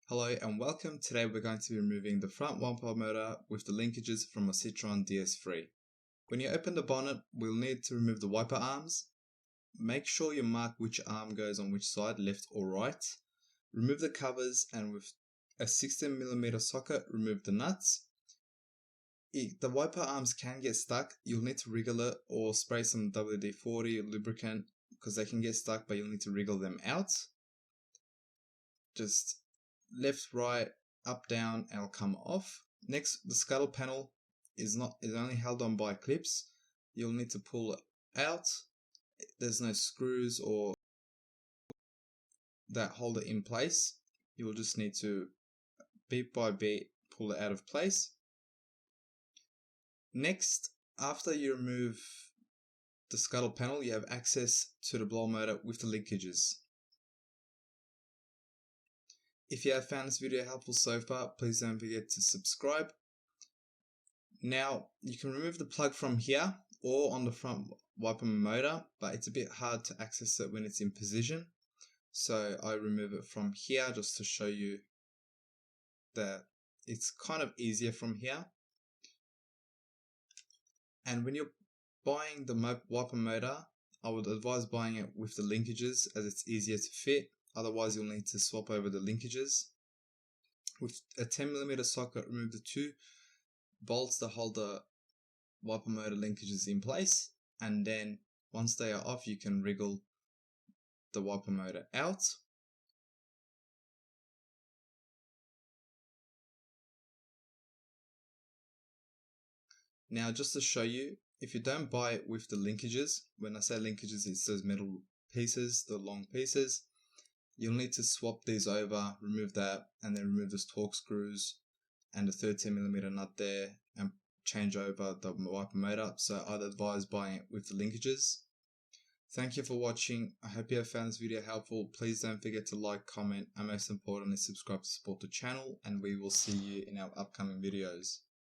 Hello and welcome. Today we're going to be removing the front one-pole motor with the linkages from a Citroen DS3. When you open the bonnet, we'll need to remove the wiper arms. Make sure you mark which arm goes on which side, left or right. Remove the covers and with a 16mm socket, remove the nuts. If the wiper arms can get stuck, you'll need to wriggle it or spray some WD-40 lubricant because they can get stuck, but you'll need to wriggle them out. Just left, right, up, down, and it'll come off. Next, the scuttle panel is only held on by clips. You'll need to pull it out. There's no screws or that hold it in place. You'll just need to beat by beat pull it out of place. Next, after you remove the scuttle panel, you have access to the blower motor with the linkages. If you have found this video helpful so far, please don't forget to subscribe. Now, you can remove the plug from here or on the front wiper motor, but it's a bit hard to access it when it's in position. So I remove it from here just to show you that it's kind of easier from here. And when you're buying the wiper motor, I would advise buying it with the linkages as it's easier to fit. Otherwise, you'll need to swap over the linkages. With a 10mm socket, remove the two bolts that hold the wiper motor linkages in place, and then once they are off, you can wriggle the wiper motor out. Now, just to show you, if you don't buy it with the linkages, when I say linkages, it's those metal pieces, the long pieces. You'll need to swap these over, remove that, and then remove those torque screws and the 13mm nut there and change over the wiper motor. So I'd advise buying it with the linkages. Thank you for watching. I hope you have found this video helpful. Please don't forget to like, comment, and most importantly, subscribe to support the channel, and we will see you in our upcoming videos.